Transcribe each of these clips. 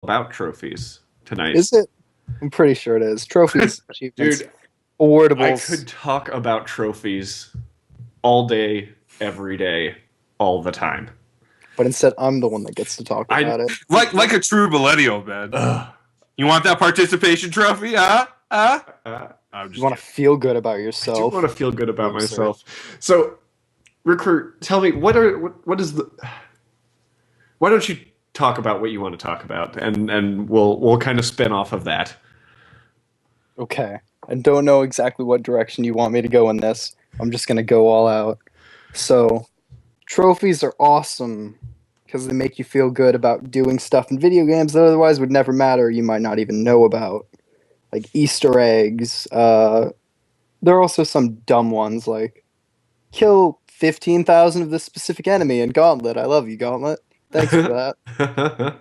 about trophies tonight. Is it? I'm pretty sure it is. Trophies, achievements, Dude, I awardables. could talk about trophies all day, every day, all the time. But instead, I'm the one that gets to talk I about it. Like a true millennial, man. ugh, You want that participation trophy, huh? Huh? I'm You just want to kidding. feel good about I do yourself. want to feel good about Loser. myself. So, Recruit, tell me what is the why don't you talk about what you want to talk about, and we'll kind of spin off of that. Okay. I don't know exactly what direction you want me to go in this. I'm just going to go all out. So, trophies are awesome because they make you feel good about doing stuff in video games that otherwise would never matter. You might not even know about, like Easter eggs. There are also some dumb ones like kill 15,000 of this specific enemy in Gauntlet. I love you, Gauntlet. Thanks for that.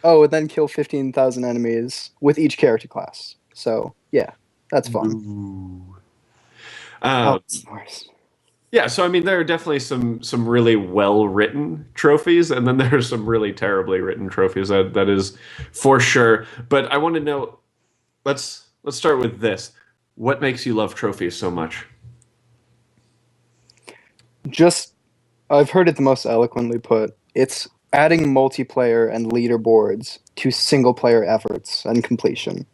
Oh, and then kill 15,000 enemies with each character class. So, yeah, that's fun. Ooh. Oh, it's nice. Yeah, so I mean, there are definitely some really well written trophies, and then there are some really terribly written trophies. That is for sure. But I want to know. Let's start with this. What makes you love trophies so much? Just, I've heard it the most eloquently put. It's adding multiplayer and leaderboards to single player efforts and completion.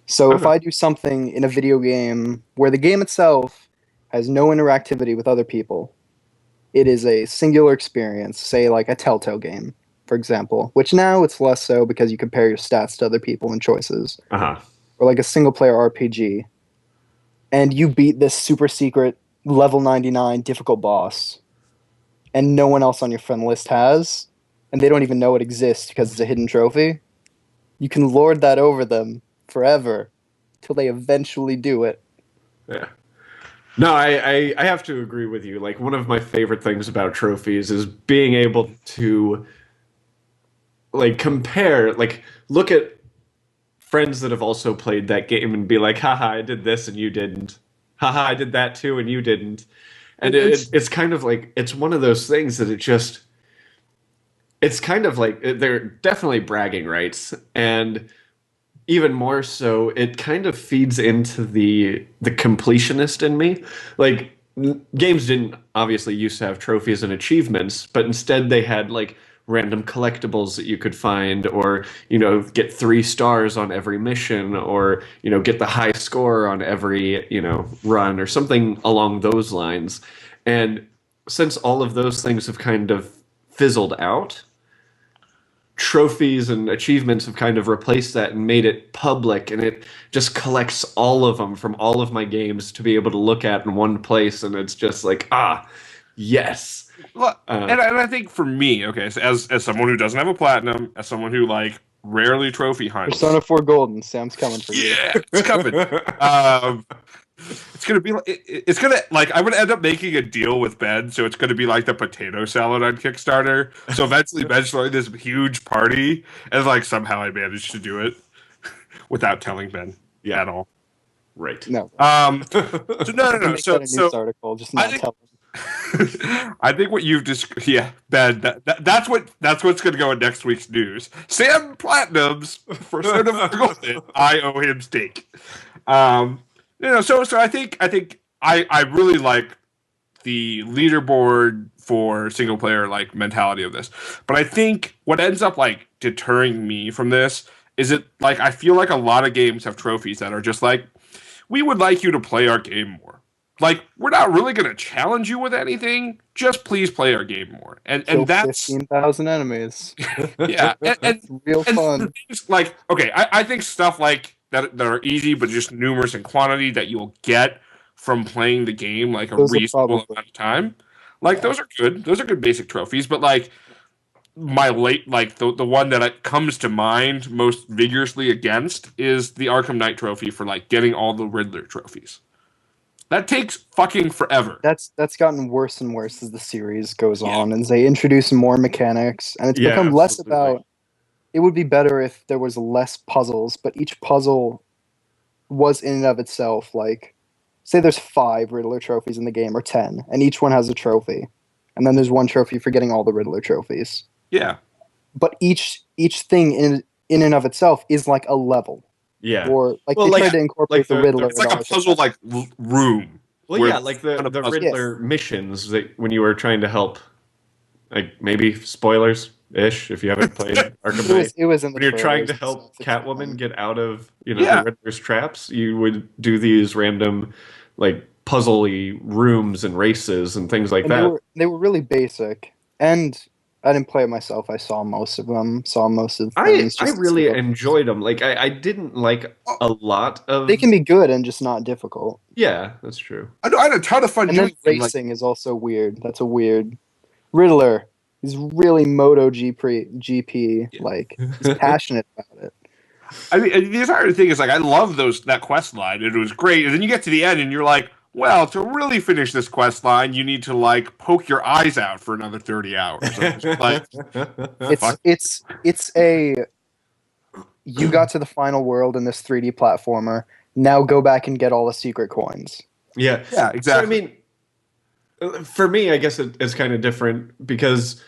So if Okay. I do something in a video game where the game itself has no interactivity with other people, it is a singular experience, say like a Telltale game, for example, which now it's less so because you compare your stats to other people and choices, Uh huh. or like a single player RPG, and you beat this super secret level 99 difficult boss, and no one else on your friend list has, and they don't even know it exists because it's a hidden trophy, you can lord that over them forever till they eventually do it. Yeah. No, I have to agree with you. Like, one of my favorite things about trophies is being able to like compare, like look at friends that have also played that game and be like, haha, I did this and you didn't. Haha, I did that too and you didn't. And It's it's kind of like it's one of those things that it's kind of like they're definitely bragging rights, and even more so, it kind of feeds into the completionist in me. Like, games didn't obviously used to have trophies and achievements, but instead they had like random collectibles that you could find, or get 3 stars on every mission, or get the high score on every run, or something along those lines. And since all of those things have kind of fizzled out, trophies and achievements have kind of replaced that and made it public, and it just collects all of them from all of my games to be able to look at in one place, and it's just like, yes. Well, uh, and I think for me, okay, so as someone who doesn't have a platinum, as someone who like rarely trophy hunts, Persona 4 Golden. Sam's coming for you. yeah, it's coming. It's gonna be like it's gonna like I'm gonna end up making a deal with Ben, so it's gonna be like the potato salad on Kickstarter. So eventually, Ben's throwing this huge party, and like somehow I managed to do it without telling Ben Yeah. at all. Right. No. So no, You can make that a news article, just I not think- tell them. I think what you've just Ben, that's what's going to go in next week's news. Sam Platinums for Soda Golden. I owe him steak. So I think I really like the leaderboard for single player like mentality of this, but I think what ends up like deterring me from this is it like I feel like a lot of games have trophies that are just like, we would like you to play our game more. Like, we're not really going to challenge you with anything. Just please play our game more. And Kill that's 15,000 enemies. yeah. And Real fun. things like, okay, I think stuff like that are easy, but just numerous in quantity that you'll get from playing the game like a Those are reasonable probably- amount of time. Like, those are good. Those are good basic trophies. But like the one that comes to mind most vigorously against is the Arkham Knight trophy for like getting all the Riddler trophies. That takes fucking forever. That's gotten worse and worse as the series goes on, and they introduce more mechanics, and it's Yeah, become less absolutely. about. It would be better if there was less puzzles, but each puzzle was in and of itself like, say, there's 5 Riddler trophies in the game, or 10, and each one has a trophy, and then there's one trophy for getting all the Riddler trophies. Yeah. But each each thing in and of itself is like a level. Yeah. Or like Well, they like- tried to incorporate like the the- Riddler. It's like a puzzle like room. Well, where yeah, like the kind of puzzle- Riddler missions that when you were trying to help, like maybe spoilers ish if you haven't played Arkham Knight. It was in the When you're trying to trailers and help stuff. It's Catwoman fun. get out of Yeah. the Riddler's traps, you would do these random like puzzly rooms and races and things like And that. they were really basic. And I didn't play it myself. I saw most of them. Saw most of the I things. I just to really see what- enjoyed them. Like I didn't like a lot of. They can be good and just not difficult. Yeah, that's true. I had a ton of fun And then doing them, like, racing is also weird. That's a weird. Riddler. He's really GP. Like he's passionate about it. I mean, the entire thing is like I love that quest line. It was great, and then you get to the end, and you're like, well, to really finish this quest line, you need to like poke your eyes out for another 30 hours. So it's like, It's a. You got to the final world in this 3D platformer. Now go back and get all the secret coins. Yeah. yeah, exactly. So, I mean, for me, I guess it's kind of different because,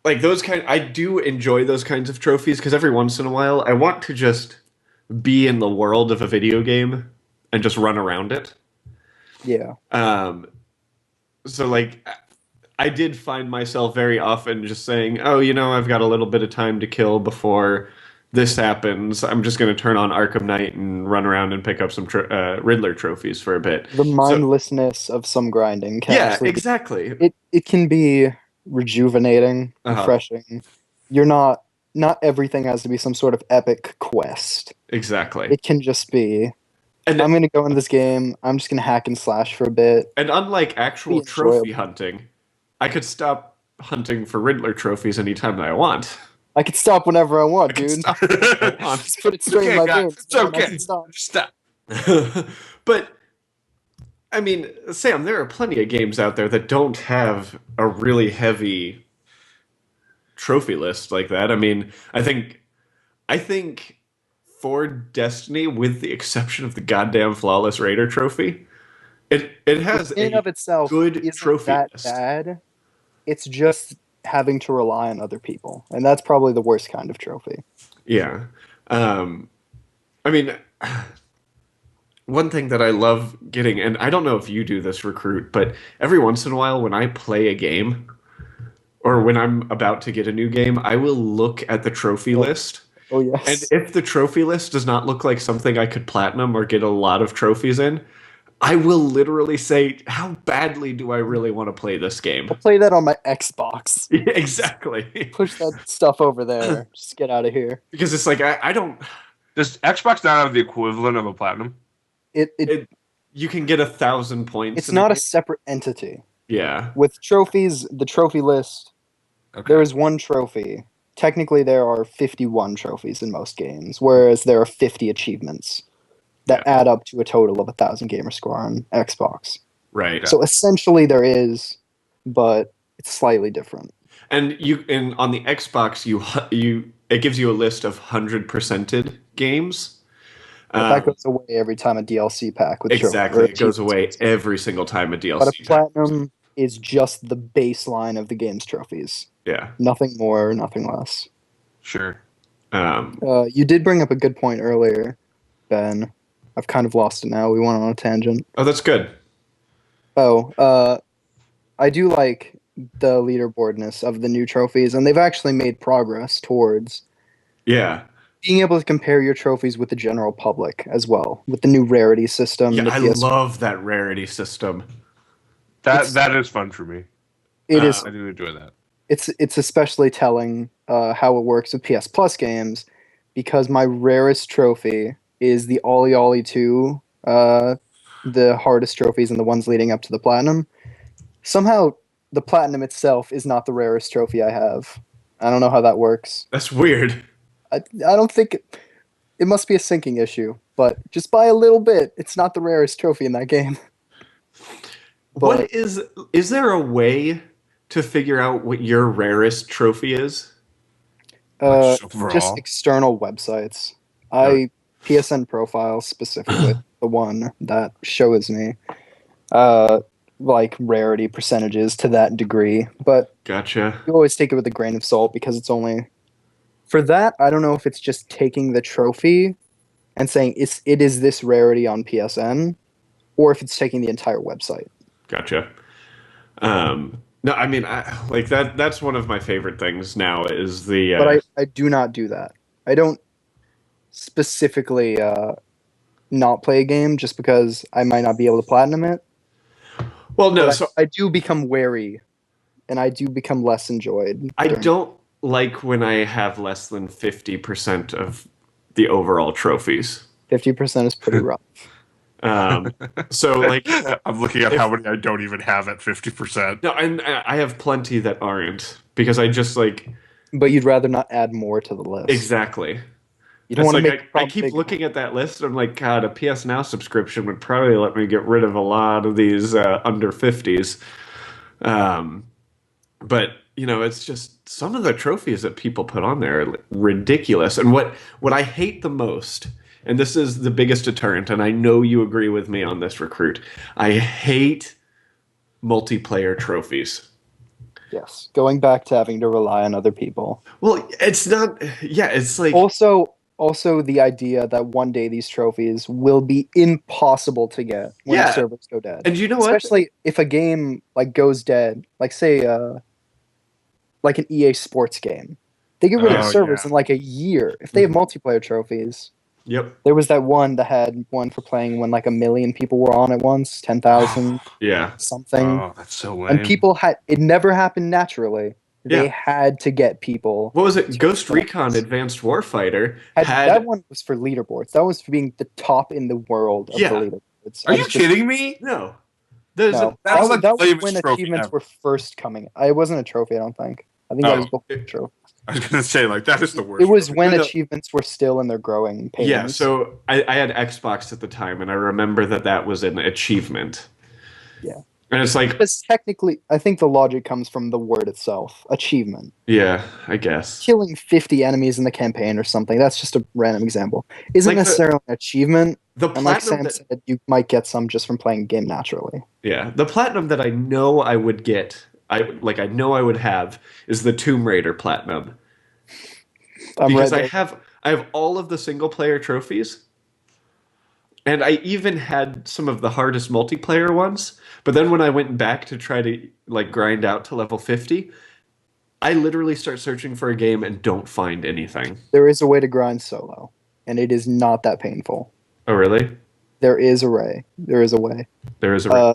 like, I do enjoy those kinds of trophies because every once in a while I want to just be in the world of a video game and just run around it. Yeah. So, like, I did find myself very often just saying, oh, I've got a little bit of time to kill before this happens. I'm just going to turn on Arkham Knight and run around and pick up some Riddler trophies for a bit. The mindlessness of some grinding can actually exactly. it can be rejuvenating, Uh-huh. refreshing. Not everything has to be some sort of epic quest. Exactly. It can just be And I'm gonna go into this game, I'm just gonna hack and slash for a bit. and unlike actual Be trophy enjoyable. hunting, I could stop hunting for Riddler trophies anytime that I want. I can stop whenever I want, I can dude. stop whenever I want. Just put it straight in Okay, my guys, veins. it's man. I okay. can stop. Stop. But I mean, Sam, there are plenty of games out there that don't have a really heavy trophy list like that. I mean, I think for Destiny, with the exception of the goddamn Flawless Raider trophy, it has In and of itself good isn't trophy that list. bad. It's just having to rely on other people, and that's probably the worst kind of trophy. Yeah. I mean, one thing that I love getting, and I don't know if you do this, Recruit, but every once in a while when I play a game, or when I'm about to get a new game, I will look at the trophy list. Oh And yes. if the trophy list does not look like something I could platinum or get a lot of trophies in, I will literally say, how badly do I really want to play this game? I'll play that on my Xbox. Exactly. Push that stuff over there. Just get out of here. Because it's like, I don't... Does Xbox not have the equivalent of a platinum? You can get 1,000 points. It's in not the a separate entity. game. Yeah. With trophies, the trophy list, Okay. there is one trophy. Technically, there are 51 trophies in most games, whereas there are 50 achievements that add up to a total of 1,000 gamer score on Xbox. Right. So essentially, there is, but it's slightly different. And on the Xbox, it gives you a list of 100%ed games. But that goes away every time a DLC pack with Exactly. trophy- It goes away every single time a DLC. But a platinum is just the baseline of the game's trophies. Yeah. Nothing more, nothing less. Sure. You did bring up a good point earlier, Ben. I've kind of lost it now. We went on a tangent. Oh, that's good. I do like the leaderboardness of the new trophies, and they've actually made progress towards Yeah. being able to compare your trophies with the general public as well, with the new rarity system. Yeah, the I PS love that rarity system. That is fun for me. It is. I do enjoy that. It's especially telling how it works with PS Plus games, because my rarest trophy is the Ollie Ollie 2, the hardest trophies and the ones leading up to the platinum. Somehow, the platinum itself is not the rarest trophy I have. I don't know how that works. That's weird. I don't think it must be a syncing issue, but just by a little bit, it's not the rarest trophy in that game. What is there a way to figure out what your rarest trophy is? Overall. Just external websites. PSN profiles specifically, the one that shows me like rarity percentages to that degree, but Gotcha. you always take it with a grain of salt because it's only For that, I don't know if it's just taking the trophy and saying it is this rarity on PSN, or if it's taking the entire website. Gotcha. No, I mean, like that's one of my favorite things now is the. But I do not do that. I don't specifically not play a game just because I might not be able to platinum it. Well, no, But so I do become wary, and I do become less enjoyed. I don't like when I have less than 50% of the overall trophies. 50% is pretty rough. So like I'm looking at how many I don't even have at 50%. no, and I have plenty that aren't because I just like But you'd rather not add more to the list. exactly. You don't It's want to like make. I keep looking at that list. And I'm like, God, a PS Now subscription would probably let me get rid of a lot of these under 50s. But you know, it's just some of the trophies that people put on there are ridiculous. And what I hate the most, and this is the biggest deterrent, and I know you agree with me on this, Recruit. I hate multiplayer trophies. Yes, going back to having to rely on other people. Well, it's not. Yeah, it's like Also the idea that one day these trophies will be impossible to get when the servers go dead. And you know what? Especially if a game like goes dead, like say like an EA Sports game. They get rid of servers in like a year. If they have multiplayer trophies. Yep. There was that one that had one for playing when like 1 million people were on at once, 10,000. Yeah. Something. Oh, that's so lame. And people it never happened naturally. They Yeah. had to get people. What was it? Ghost Recon Advanced Warfighter had that one was for leaderboards. That was for being the top in the world of Yeah. the leaderboards. Are you kidding me? no. There's No, That's that the was lamest when trophy achievements ever. were first coming. It wasn't a trophy, I don't think. I think that was before the trophy. I was gonna say like that is the worst. It was trophy. when No. achievements were still in their growing pains. Yeah, so I had Xbox at the time, and I remember that was an achievement. Yeah. And it's like, Because technically, I think the logic comes from the word itself, achievement. yeah, I guess. Killing 50 enemies in the campaign or something, that's just a random example. Isn't Like necessarily an achievement. The And like platinum Sam said, you might get some just from playing the game naturally. yeah, the platinum that I know I would get, I know I would have, is the Tomb Raider platinum. Because I have all of the single player trophies. And I even had some of the hardest multiplayer ones. But then when I went back to try to like grind out to level 50, I literally start searching for a game and don't find anything. There is a way to grind solo, and it is not that painful. Oh, really? There is a way. There is a way. There is a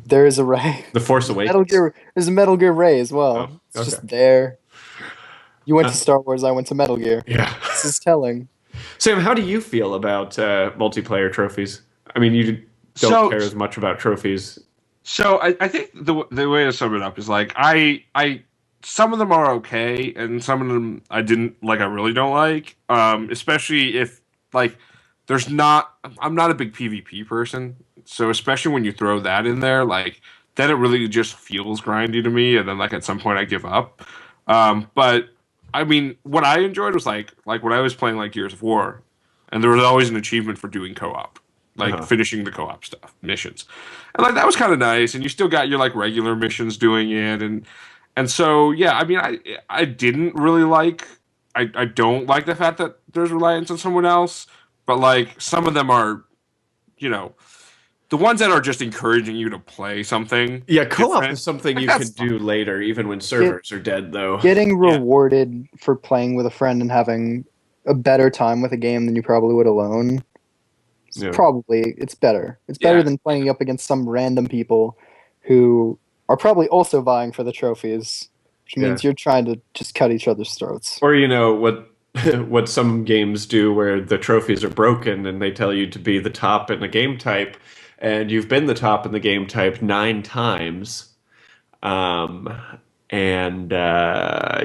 There is a Ray. The Force Awakens. There's a Metal Gear Ray as well. Oh, It's just okay. there. You went to Star Wars, I went to Metal Gear. Yeah. This is telling. Sam, how do you feel about multiplayer trophies? I mean, you don't care as much about trophies. So I think the way to sum it up is like I some of them are okay, and some of them I really don't like. Especially if like I'm not a big PvP person, so especially when you throw that in there, like then it really just feels grindy to me, and then like at some point I give up. But I mean, what I enjoyed was like when I was playing like Gears of War, and there was always an achievement for doing co-op. Like finishing the co-op stuff, missions. And like that was kind of nice, and you still got your like regular missions doing it, and so yeah, I mean I didn't really like I don't like the fact that there's reliance on someone else, but like some of them are, you know, the ones that are just encouraging you to play something. Yeah, co-op different. is something Like, you that's can do later, even when servers are dead, though. Getting rewarded for playing with a friend and having a better time with a game than you probably would alone. It's better. It's better than playing up against some random people who are probably also vying for the trophies, which means you're trying to just cut each other's throats. Or you know what some games do, where the trophies are broken and they tell you to be the top in a game type, and you've been the top in the game type 9 times, and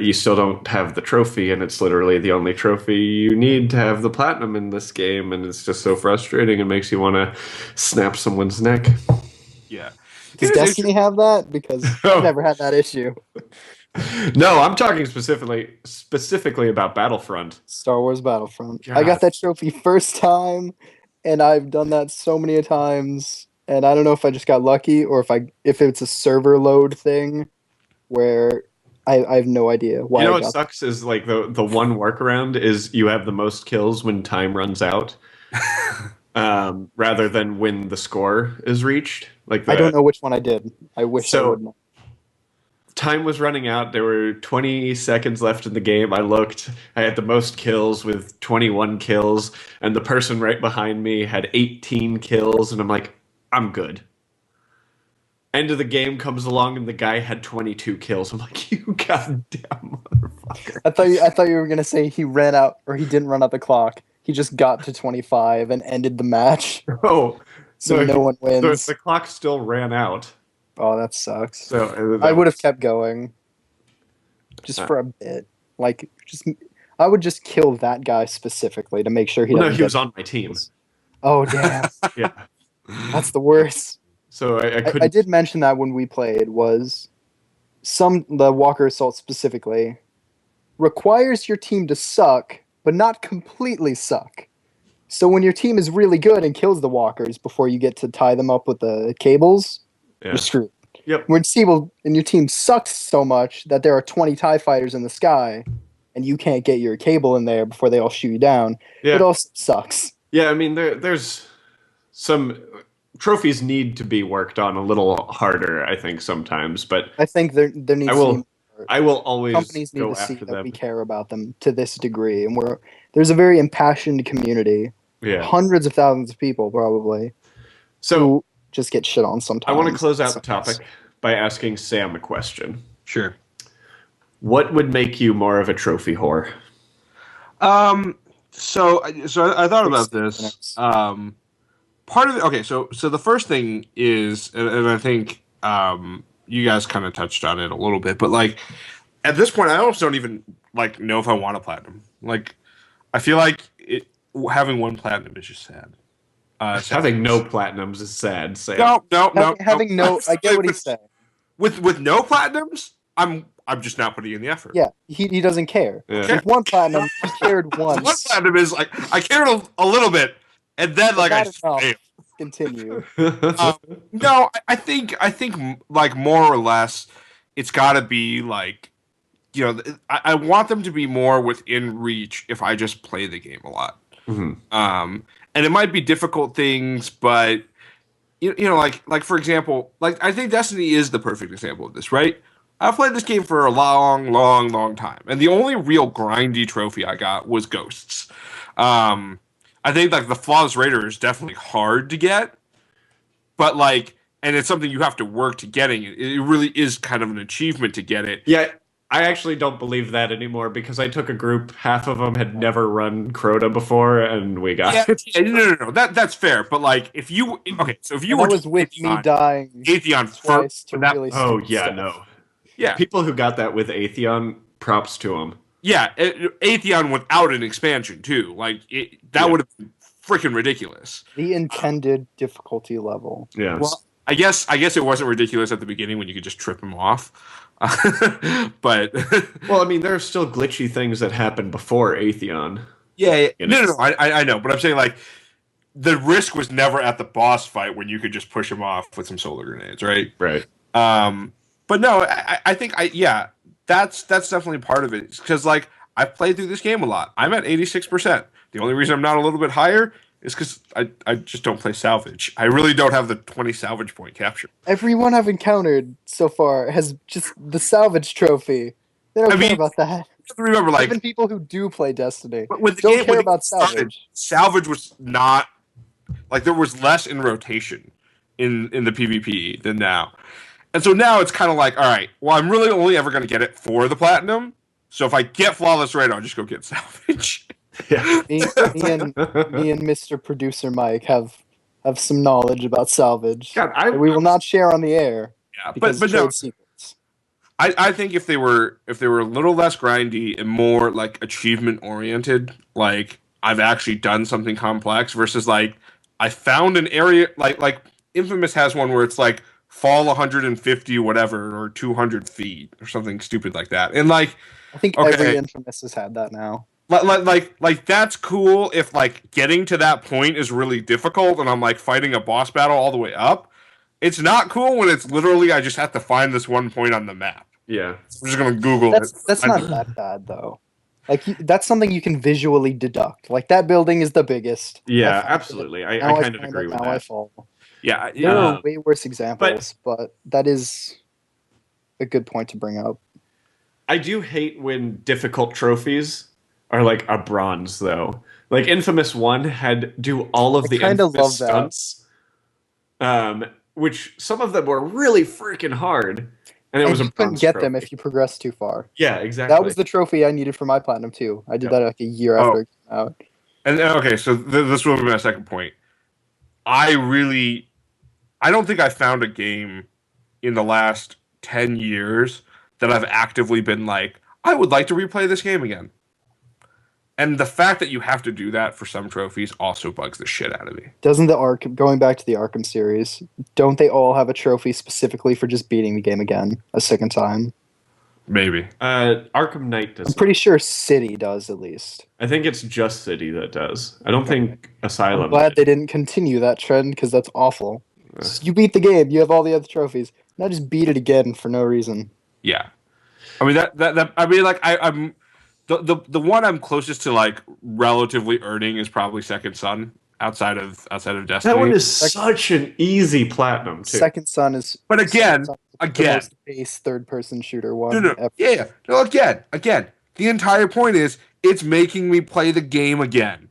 you still don't have the trophy, and it's literally the only trophy you need to have the platinum in this game, and it's just so frustrating and makes you want to snap someone's neck. Yeah. Does Destiny have that? Because I've never had that issue. No, I'm talking specifically about Battlefront. Star Wars Battlefront. God. I got that trophy first time, and I've done that so many times, and I don't know if I just got lucky or if it's a server load thing where I have no idea why You know I what got sucks is like the one workaround is you have the most kills when time runs out, rather than when the score is reached. Like I don't the know which one I did. I wish I would so know. time was running out. There were 20 seconds left in the game. I looked. I had the most kills with 21 kills, and the person right behind me had 18 kills, and I'm like, I'm good. End of the game comes along, and the guy had 22 kills. I'm like, you goddamn motherfucker. I thought you were gonna say he ran out or he didn't run out the clock. He just got to 25 and ended the match, Oh, so no, no one wins. the clock still ran out. Oh, that sucks. So I that would have was- kept going just for a bit. Like, just I would just kill that guy specifically to make sure he Well, no, doesn't he get. was on my team. Oh damn, Yeah. that's the worst. So I I couldn't. did mention that when we played was the Walker Assault specifically requires your team to suck, but not completely suck. So when your team is really good and kills the walkers before you get to tie them up with the cables, Yeah. you're screwed. Yep. When and your team sucks so much that there are 20 TIE fighters in the sky and you can't get your cable in there before they all shoot you down, Yeah. it also sucks. Yeah. I mean, there's some trophies need to be worked on a little harder, I think, sometimes. But I think there needs I to will. be I will always companies need go to see after that them. we care about them to this degree, and there's a very impassioned community, Yeah. hundreds of thousands of people probably, So who just get shit on sometimes. I want to close out the Sometimes. topic by asking Sam a question. Sure. What would make you more of a trophy whore? So I thought about this. Part of it. Okay. So the first thing is, and I think you guys kind of touched on it a little bit, but like at this point, I almost don't even like know if I want a platinum. Like, I feel like having one platinum is just sad. Having no platinums is sad, Sam. No. Having no, I get what he's saying. With no platinums, I'm just not putting in the effort. Yeah, he doesn't care. Yeah. With one platinum, he cared once. One platinum is like I cared a little bit, and then like I Not enough. failed. Continue. No, I think like more or less, it's got to be like, you know, I want them to be more within reach if I just play the game a lot. Mhm. And it might be difficult things, but you know, like for example, like I think Destiny is the perfect example of this, right? I've played this game for a long time, and the only real grindy trophy I got was Ghosts. I think like the Flawless Raider is definitely hard to get, but like, and it's something you have to work to getting it. It really is kind of an achievement to get it. Yeah, I actually don't believe that anymore because I took a group, half of them had never run Crota before, and we got it. No. That's fair. But like, if you so if you And were that was with me dying Atheon twice first, to that, really Oh, stupid yeah, stuff. no. yeah, People who got that with Atheon, props to them. yeah, Atheon without an expansion too. Like that would have been freaking ridiculous. The intended difficulty level. Yeah. Well, I guess it wasn't ridiculous at the beginning when you could just trip him off. But Well, I mean, there are still glitchy things that happened before Atheon. yeah. You know? No. I know, but I'm saying like the risk was never at the boss fight when you could just push him off with some solar grenades, right? Right. But no, I think that's definitely part of it because like I've played through this game a lot. I'm at 86%. The only reason I'm not a little bit higher is because I just don't play salvage. I really don't have the 20 salvage point capture. Everyone I've encountered so far has just the salvage trophy. They don't I care mean, about that. You have to remember, like Even people who do play Destiny with the don't game, care when about it started, salvage. Salvage was not like there was less in rotation in the PvP than now, and so now it's kind of like, all right, well, I'm really only ever going to get it for the platinum. So if I get Flawless Radar, I'll just go get salvage. Yeah. Me and Mr. Producer Mike have some knowledge about salvage God, that we will not share on the air Yeah, because but trade no, secrets. I think if they were a little less grindy and more like achievement oriented, like I've actually done something complex versus like I found an area like Infamous has one where it's like fall 150 whatever or 200 feet or something stupid like that, and like I think every Infamous has had that now. like that's cool if like getting to that point is really difficult and I'm like fighting a boss battle all the way up. It's not cool when it's literally I just have to find this one point on the map. Yeah. I'm just gonna Google That's not that bad though. Like that's something you can visually deduct. Like that building is the biggest. Yeah, I found absolutely. it. I Now kind of stand agree it, with now I that. fall. Yeah, There are Um, way worse examples, but that is a good point to bring up. I do hate when difficult trophies are like a bronze, though. Like Infamous One had do all of I the kind of infamous love that. stunts, which some of them were really freaking hard, and it And was a you couldn't bronze get them trophy. if you progressed too far. Yeah, That exactly. was the trophy I needed for my platinum too. I did Yep. that like a year Oh. after it came out. and okay, so this will be my second point. I don't think I found a game in the last 10 years that I've actively been like, I would like to replay this game again. And the fact that you have to do that for some trophies also bugs the shit out of me. Doesn't the Arkham, going back to the Arkham series, don't they all have a trophy specifically for just beating the game again a second time? Maybe. Arkham Knight does I'm not. pretty sure City does at least. I think it's just City that does. I don't think I'm Asylum. glad they didn't continue that trend because that's awful. You beat the game, you have all the other trophies. Now just beat it again for no reason. Yeah. I mean that I mean like I'm the one I'm closest to like relatively earning is probably Second Son outside of Destiny. That one is such an easy platinum too. Second Son is But again, the most base third-person shooter one ever. Yeah. No, again. The entire point is it's making me play the game again.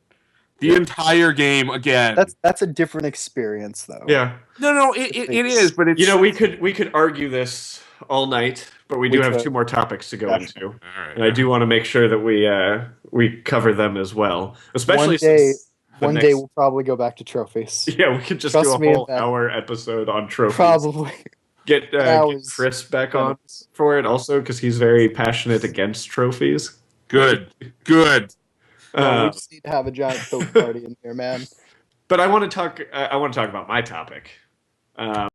The entire game again. That's a different experience though. Yeah. No, it is, but it's we could argue this all night, but we do have two more topics to go into. All right, and I do want to make sure that we cover them as well. Especially one day we'll probably go back to trophies. Yeah, we could just do a whole hour episode on trophies. Probably. Get Chris back on for it also because he's very passionate against trophies. Good. No, we just need to have a giant folk party in here, man. But I want to talk about my topic.